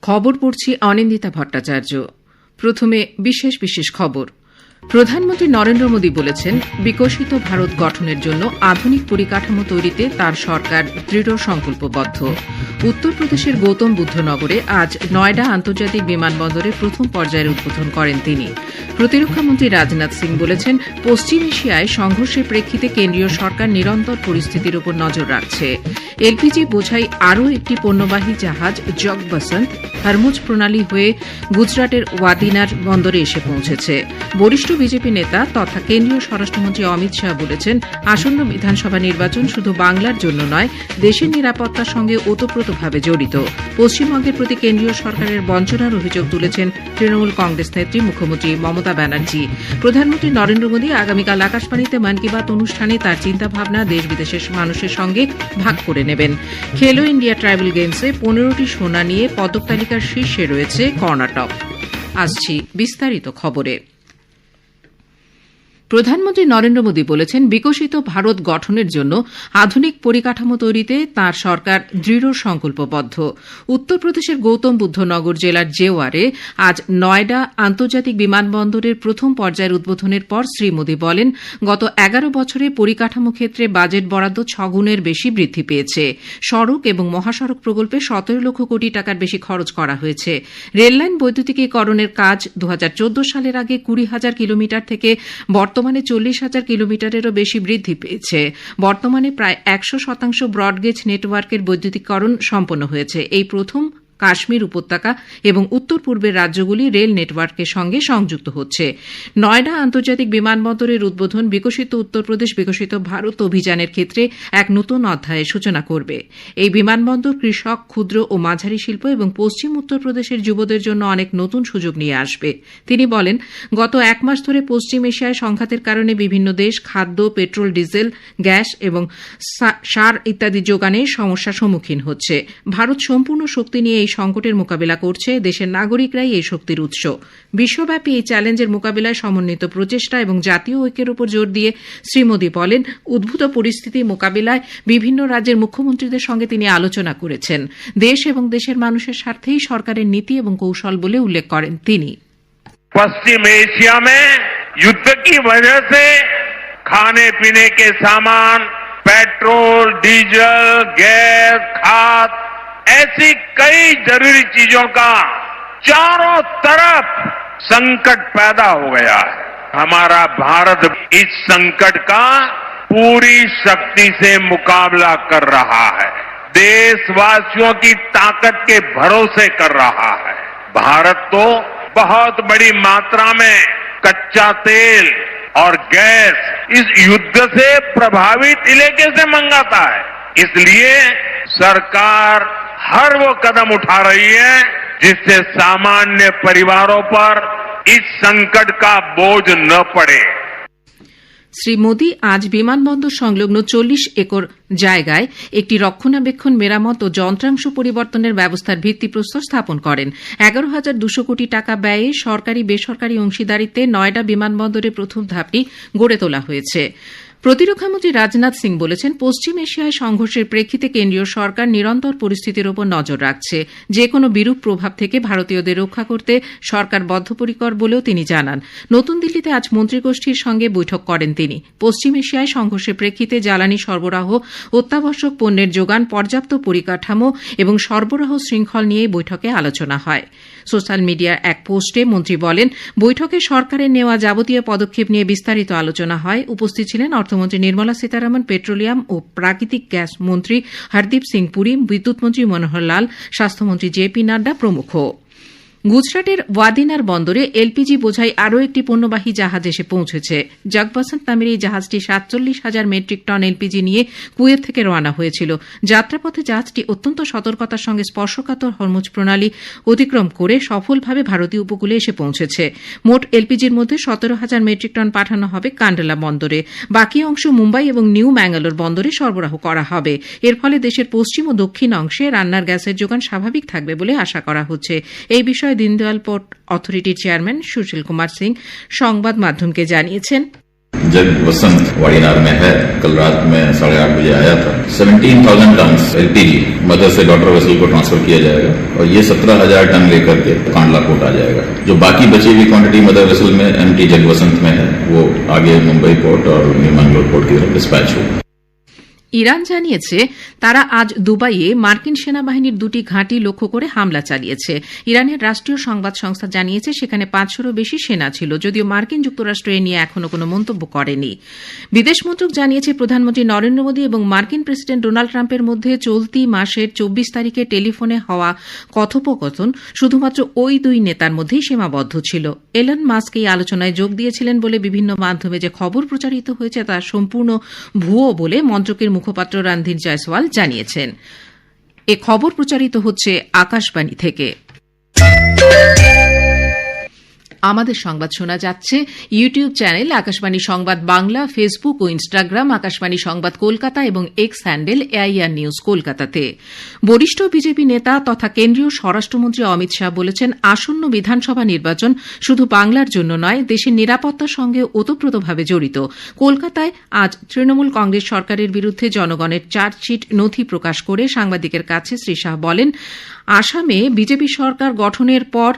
খবর পড়ছি অনিন্দিতা ভট্টাচার্য। প্রথমে বিশেষ বিশেষ খবর। প্রধানমন্ত্রী নরেন্দ্র মোদী বলেছেন, বিকশিত ভারত গঠনের জন্য আধুনিক পরিকাঠামো তৈরিতে তার সরকার দৃঢ় সংকল্পবদ্ধ। উত্তরপ্রদেশের গৌতম বুদ্ধ নগরে আজ নয়ডা আন্তর্জাতিক বিমানবন্দরে প্রথম পর্যায়ের উদ্বোধন করেন তিনি। প্রতিরক্ষামন্ত্রী রাজনাথ সিং বলেছেন, পশ্চিম এশিয়ায় সংঘর্ষের প্রেক্ষিতে কেন্দ্রীয় সরকার নিরন্তর পরিস্থিতির উপর নজর রাখছে। এলপিজি বোঝাই আরও একটি পণ্যবাহী জাহাজ জগ বসন্ত হরমুজ প্রণালী হয়ে গুজরাটের ওয়াদিনার বন্দরে এসে পৌঁছেছে। বরিষ্ঠ বিজেপি নেতা তথা কেন্দ্রীয় স্বরাষ্ট্রমন্ত্রী অমিত শাহ বলেছেন, আসন্ন বিধানসভা নির্বাচন শুধু বাংলার জন্য নয়, দেশের নিরাপত্তার সঙ্গে ওতপ্রোতভাবে জড়িত। পশ্চিমবঙ্গের প্রতি কেন্দ্রীয় সরকারের বঞ্চনার অভিযোগ তুলেছেন তৃণমূল কংগ্রেস নেত্রী মুখ্যমন্ত্রী মমতা ব্যানার্জি। প্রধানমন্ত্রী নরেন্দ্র মোদী আগামীকাল আকাশবাণীতে মন কি বাত অনুষ্ঠানে তার চিন্তাভাবনা দেশ বিদেশের মানুষের সঙ্গে ভাগ করে নেবেন। খেলো ইন্ডিয়া ট্রাইবেল গেমসে 15টি সোনা নিয়ে পদক তালিকার শীর্ষে রয়েছে কর্ণাটক। আসছি বিস্তারিত খবরে। প্রধানমন্ত্রী নরেন্দ্র মোদী বলেছেন, বিকশিত ভারত গঠনের জন্য আধুনিক পরিকাঠামো তৈরিতে তাঁর সরকার দৃঢ় সংকল্পবদ্ধ। উত্তরপ্রদেশের গৌতম বুদ্ধ নগর জেলার জেওয়ারে আজ নয়ডা আন্তর্জাতিক বিমানবন্দরের প্রথম পর্যায়ের উদ্বোধনের পর শ্রী মোদী বলেন, গত 11 বছরে পরিকাঠামো ক্ষেত্রে বাজেট বরাদ্দ 6 গুণের বেশি বৃদ্ধি পেয়েছে। সড়ক এবং মহাসড়ক প্রকল্পে 17 লক্ষ কোটি টাকার বেশি খরচ করা হয়েছে। রেললাইন বৈদ্যুতিকীকরণের কাজ 2014 সালের আগে 20,000 কিলোমিটার থেকে বর্তমানে 40,000 কিলোমিটারেরও বেশি বৃদ্ধি পেয়েছে। বর্তমানে প্রায় 100% ব্রডগেজ নেটওয়ার্কের বৈদ্যুতিকীকরণ সম্পন্ন হয়েছে। এই প্রথম কাশ্মীর উপত্যকা এবং উত্তর পূর্বের রাজ্যগুলি রেল নেটওয়ার্কের সঙ্গে সংযুক্ত হচ্ছে। নয়ডা আন্তর্জাতিক বিমানবন্দরের উদ্বোধন বিকশিত উত্তরপ্রদেশ বিকশিত ভারত অভিযানের ক্ষেত্রে এক নতুন অধ্যায়ের সূচনা করবে। এই বিমানবন্দর কৃষক, ক্ষুদ্র ও মাঝারি শিল্প এবং পশ্চিম উত্তরপ্রদেশের যুবদের জন্য অনেক নতুন সুযোগ নিয়ে আসবে। তিনি বলেন, গত 1 মাস ধরে পশ্চিম এশিয়ায় সংঘাতের কারণে বিভিন্ন দেশ খাদ্য, পেট্রোল, ডিজেল, গ্যাস এবং সার ইত্যাদি যোগানে সমস্যার সম্মুখীন হচ্ছে। ভারত সম্পূর্ণ শক্তি নিয়ে এই সংকটের মোকাবিলা করছে। দেশের নাগরিকরাই এই শক্তির উৎস। বিশ্বব্যাপী এই চ্যালেঞ্জের মোকাবিলায় সমন্বিত প্রচেষ্টা এবং জাতীয় ঐক্যের উপর জোর দিয়ে শ্রী মোদী বলেন, উদ্ভূত পরিস্থিতি মোকাবিলায় বিভিন্ন রাজ্যের মুখ্যমন্ত্রীদের সঙ্গে তিনি আলোচনা করেছেন। দেশ এবং দেশের মানুষের স্বার্থেই সরকারের নীতি এবং কৌশল বলে উল্লেখ করেন তিনি। पश्चिम एशिया में युद्ध की वजह से खाने पीने के सामान, पेट्रोल, डीजल, गैस, खाद, ऐसी कई जरूरी चीजों का चारों तरफ संकट पैदा हो गया है। हमारा भारत इस संकट का पूरी शक्ति से मुकाबला कर रहा है, देशवासियों की ताकत के भरोसे कर रहा है। भारत तो बहुत बड़ी मात्रा में कच्चा तेल और गैस इस युद्ध से प्रभावित इलाके से मंगाता है। इसलिए सरकार हर वो कदम उठा रही है जिससे सामान्य परिवारों पर इस संकट का बोझ न पड़े। শ্রী মোদী আজ বিমানবন্দর সংলগ্ন 40 একর জায়গায় একটি রক্ষণাবেক্ষণ, মেরামত ও যন্ত্রাংশ পরিবর্তনের ব্যবস্থার ভিত্তিপ্রস্তর স্থাপন করেন। 11,200 কোটি টাকা ব্যয়ে সরকারি বেসরকারি অংশীদারিত্বে নয়ডা বিমানবন্দরের প্রথম ধাপটি গড়ে তোলা হয়েছে। প্রতিরক্ষামন্ত্রী রাজনাথ সিং বলেছেন, পশ্চিম এশিয়ায় সংঘর্ষের প্রেক্ষিতে কেন্দ্রীয় সরকার নিরন্তর পরিস্থিতির উপর নজর রাখছে। যে কোনো বিরূপ প্রভাব থেকে ভারতীয়দের রক্ষা করতে সরকার বদ্ধপরিকর বলেও তিনি জানান। নতুন দিল্লিতে আজ মন্ত্রীগোষ্ঠীর সঙ্গে বৈঠক করেন তিনি। পশ্চিম এশিয়ায় সংঘর্ষের প্রেক্ষিতে জ্বালানি সরবরাহ, অত্যাবশ্যক পণ্যের যোগান, পর্যাপ্ত পরিকাঠামো এবং সরবরাহ শৃঙ্খল নিয়ে বৈঠকে আলোচনা হয়। সোশ্যাল মিডিয়ার এক পোস্টে মন্ত্রী বলেন, বৈঠকে সরকারের নেওয়া যাবতীয় পদক্ষেপ নিয়ে বিস্তারিত আলোচনা হয়। উপস্থিত ছিলেন অর্থমন্ত্রী নির্মলা সীতারামন, পেট্রোলিয়াম ও প্রাকৃতিক গ্যাস মন্ত্রী হরদীপ সিং পুরী, বিদ্যুৎ মন্ত্রী মনোহর লাল, স্বাস্থ্যমন্ত্রী জেপি নাড্ডা প্রমুখ। গুজরাটের ওয়াদিনার বন্দরে এলপিজি বোঝাই আরও একটি পণ্যবাহী জাহাজ এসে পৌঁছেছে। জগবসন্ত নামের এই জাহাজটি 47,000 মেট্রিক টন এলপিজি নিয়ে কুয়েত থেকে রওনা হয়েছিল। যাত্রাপথে জাহাজটি অত্যন্ত সতর্কতার সঙ্গে স্পর্শকাতর হরমুজ প্রণালী অতিক্রম করে সফলভাবে ভারতীয় উপকূলে এসে পৌঁছেছে। মোট এলপিজির মধ্যে 17,000 মেট্রিক টন পাঠানো হবে কান্ডালা বন্দরে। বাকি অংশ মুম্বাই এবং নিউ ম্যাঙ্গালোর বন্দরে সরবরাহ করা হবে। এর ফলে দেশের পশ্চিম ও দক্ষিণ অংশে রান্নার গ্যাসের যোগান স্বাভাবিক থাকবে বলে আশা করা হচ্ছে। এই বিষয়ে দীনদয়াল পোর্ট অথরিটির চেয়ারম্যান সুশীল কুমার সিং সংবাদ মাধ্যমকে জানিয়েছেন, जग बसंत वाड़ीनार में है। कल रात में 8:30 बजे आया था। 17,000 टन एलपीजी मदर से डॉटर वेसल को ट्रांसफर किया जाएगा और ये 17,000 टन लेकर के कांडला पोर्ट आ जाएगा। जो बाकी बची हुई क्वांटिटी मदर वेसल में एमटी जगवसंत में है वो आगे मुंबई पोर्ट और न्यू मैंगलोर पोर्ट की तरफ डिस्पैच होगी। ইরান জানিয়েছে তারা আজ দুবাইয়ে মার্কিন সেনাবাহিনীর দুটি ঘাঁটি লক্ষ্য করে হামলা চালিয়েছে। ইরানের রাষ্ট্রীয় সংবাদ সংস্থা জানিয়েছে সেখানে 500-রও বেশি সেনা ছিল, যদিও মার্কিন যুক্তরাষ্ট্র এ নিয়ে এখনো কোনো মন্তব্য করেনি। বিদেশ মন্ত্রক জানিয়েছে প্রধানমন্ত্রী নরেন্দ্র মোদী এবং মার্কিন প্রেসিডেন্ট ডোনাল্ড ট্রাম্পের মধ্যে চলতি মাসের 24 তারিখে টেলিফোনে হওয়া কথোপকথন শুধুমাত্র ওই দুই নেতার মধ্যেই সীমাবদ্ধ ছিল। এলন মাস্ক এই আলোচনায় যোগ দিয়েছিলেন বলে বিভিন্ন মাধ্যমে যে খবর প্রচারিত হয়েছে তা সম্পূর্ণ ভুয়ো বলে মন্ত্রকের মুখপাত্র রণধীর জয়সওয়াল জানিয়েছেন। এ খবর প্রচারিত হচ্ছে আকাশবাণী থেকে। আমাদের সংবাদ শোনা যাচ্ছে ইউটিউব চ্যানেল আকাশবাণী সংবাদ বাংলা, ফেসবুক ও ইনস্টাগ্রাম আকাশবাণী সংবাদ কলকাতা এবং এক্স হ্যান্ডেল এআইআর নিউজ কলকাতাতে। বরিষ্ঠ বিজেপি নেতা তথা কেন্দ্রীয় স্বরাষ্ট্রমন্ত্রী অমিত শাহ বলেছেন, আসন্ন বিধানসভা নির্বাচন শুধু বাংলার জন্য নয়, দেশের নিরাপত্তার সঙ্গে ওতপ্রোতভাবে জড়িত। কলকাতায় আজ তৃণমূল কংগ্রেস সরকারের বিরুদ্ধে জনগণের চার্জশিট নথি প্রকাশ করে সাংবাদিকের কাছে শ্রী শাহ বলেন, আসামে বিজেপি সরকার গঠনের পর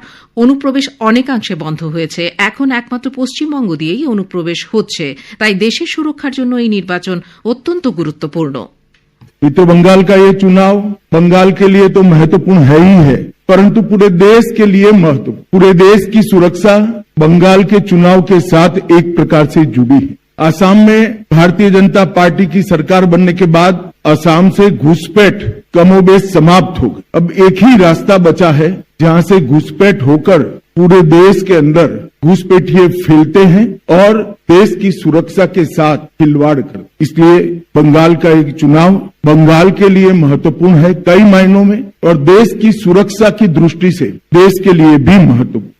অনুপ্রবেশ অনেকাংশে বন্ধ হয়েছে। এখন একমাত্র পশ্চিমবঙ্গ দিয়েই অনুপ্রবেশ হচ্ছে, তাই দেশের সুরক্ষার জন্য এই নির্বাচন অত্যন্ত গুরুত্বপূর্ণ। तो बंगाल का ये चुनाव बंगाल के लिए तो महत्वपूर्ण है ही है, परंतु पूरे देश के लिए महत्वपूर्ण, पूरे देश की सुरक्षा बंगाल के चुनाव के साथ एक प्रकार से जुड़ी है। असम में भारतीय जनता पार्टी की सरकार बनने के बाद असम से घुसपैठ कमोबेश समाप्त हो गई। अब एक ही रास्ता बचा है जहां से घुसपैठ होकर पूरे देश के अंदर घुसपैठिए फैलते हैं और देश की सुरक्षा के साथ खिलवाड़ करते। इसलिए बंगाल का एक चुनाव बंगाल के लिए महत्वपूर्ण है कई मायनों में और देश की सुरक्षा की दृष्टि से देश के लिए भी महत्वपूर्ण।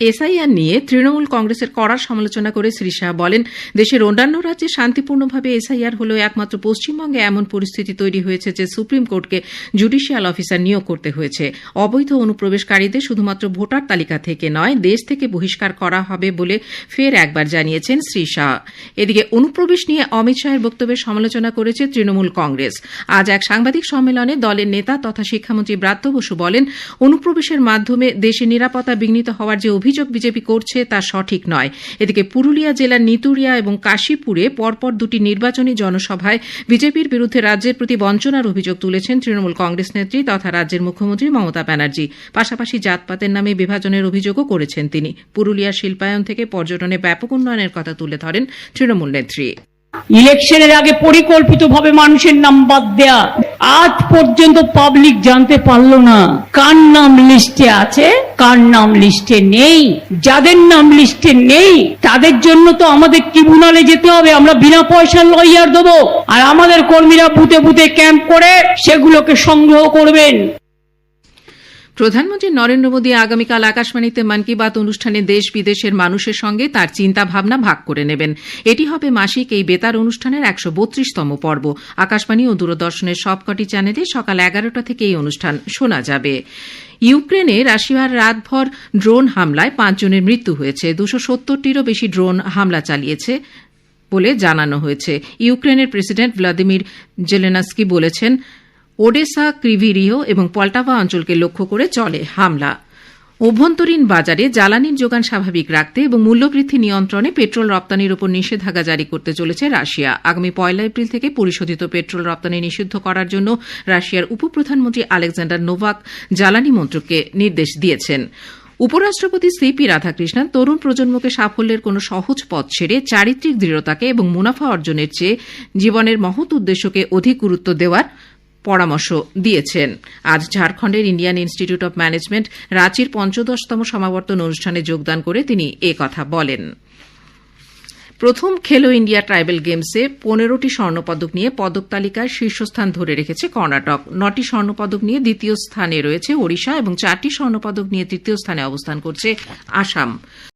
এসআইআর নিয়ে তৃণমূল কংগ্রেসের কড়া সমালোচনা করে শ্রী শাহ বলেন, দেশের অন্যান্য রাজ্যে শান্তিপূর্ণভাবে এসআইআর হলেও একমাত্র পশ্চিমবঙ্গে এমন পরিস্থিতি তৈরি হয়েছে যে সুপ্রিম কোর্টকে জুডিশিয়াল অফিসার নিয়োগ করতে হয়েছে। অবৈধ অনুপ্রবেশকারীদের শুধুমাত্র ভোটার তালিকা থেকে নয়, দেশ থেকে বহিষ্কার করা হবে বলে ফের একবার জানিয়েছেন শ্রী শাহ। এদিকে অনুপ্রবেশ নিয়ে অমিত শাহের বক্তব্যের সমালোচনা করেছে তৃণমূল কংগ্রেস। আজ এক সাংবাদিক সম্মেলনে দলের নেতা তথা শিক্ষামন্ত্রী ব্রাত্য বসু বলেন, অনুপ্রবেশের মাধ্যমে দেশের নিরাপত্তা বিঘ্নিত হওয়ার যে অভিযোগ বিজেপি করছে তা সঠিক নয়। এদিকে পুরুলিয়া জেলার নিতুড়িয়া এবং কাশীপুরে পরপর দুটি নির্বাচনী জনসভায় বিজেপির বিরুদ্ধে রাজ্যের প্রতি বঞ্চনার অভিযোগ তুলেছেন তৃণমূল কংগ্রেস নেত্রী তথা রাজ্যের মুখ্যমন্ত্রী মমতা ব্যানার্জি। পাশাপাশি জাতপাতের নামে বিভাজনের অভিযোগও করেছেন তিনি। পুরুলিয়ার শিল্পায়ন থেকে পর্যটনে ব্যাপক উন্নয়নের কথা তুলে ধরেন তৃণমূল নেত্রী। ইলেকশনের আগে পরিকল্পিতভাবে মানুষের নাম বাদ দেয়া, আজ পর্যন্ত পাবলিক জানতে পারলো না কার নাম লিস্টে আছে কার নাম লিস্টে নেই। যাদের নাম লিস্টে নেই তাদের জন্য তো আমাদের ট্রিব্যুনালে যেতে হবে, আমরা বিনা পয়সার লয়ার দেবো, আর আমাদের কর্মীরা বুথে বুথে ক্যাম্প করে সেগুলোকে সংগ্রহ করবেন। প্রধানমন্ত্রী নরেন্দ্র মোদী আগামীকাল আকাশবাণীতে মন কি বাত অনুষ্ঠানে দেশ বিদেশের মানুষের সঙ্গে তার চিন্তা ভাবনা ভাগ করে নেবেন। এটি হবে মাসিক এই বেতার অনুষ্ঠানের 132তম পর্ব। আকাশবাণী ও দূরদর্শনের সবকটি চ্যানেলে সকাল 11টা থেকে এই অনুষ্ঠান শোনা যাবে। ইউক্রেনে রাশিয়ার রাতভর ড্রোন হামলায় 5 জনের মৃত্যু হয়েছে। 270টিরও বেশি ড্রোন হামলা চালিয়েছে বলে জানানো হয়েছে। ইউক্রেনের প্রেসিডেন্ট ভ্লাদিমির জেলেনস্কি বলেছেন, ওডেসা, ক্রিভিরিও এবং পল্টাভা অঞ্চলকে লক্ষ্য করে চলে হামলা। অভ্যন্তরীণ বাজারে জ্বালানির যোগান স্বাভাবিক রাখতে এবং মূল্যবৃদ্ধি নিয়ন্ত্রণে পেট্রোল রপ্তানির উপর নিষেধাজ্ঞা জারি করতে চলেছে রাশিয়া। আগামী 1 এপ্রিল থেকে পরিশোধিত পেট্রোল রপ্তানি নিষিদ্ধ করার জন্য রাশিয়ার উপপ্রধানমন্ত্রী আলেকজান্ডার নোভাক জ্বালানি মন্ত্রককে নির্দেশ দিয়েছেন। উপরাষ্ট্রপতি সিপি রাধাকৃষ্ণন তরুণ প্রজন্মকে সাফল্যের কোনো সহজ পথ ছেড়ে চারিত্রিক দৃঢ়তাকে এবং মুনাফা অর্জনের চেয়ে জীবনের মহৎ উদ্দেশ্যকে অধিক গুরুত্ব দেওয়ার পরামর্শ দিয়েছেন। আজ ঝাড়খণ্ডের ইন্ডিয়ান ইনস্টিটিউট অব ম্যানেজমেন্ট রাঁচির ৫৫তম সমাবর্তন অনুষ্ঠানে যোগদান করে তিনি এ কথা বলেন। প্রথম খেলো ইন্ডিয়া ট্রাইবেল গেমসে 15টি স্বর্ণপদক নিয়ে পদক তালিকায় শীর্ষস্থান ধরে রেখেছে কর্ণাটক। 9টি স্বর্ণপদক নিয়ে দ্বিতীয় স্থানে রয়েছে ওড়িশা এবং 4টি স্বর্ণপদক নিয়ে তৃতীয় স্থানে অবস্থান করছে আসাম।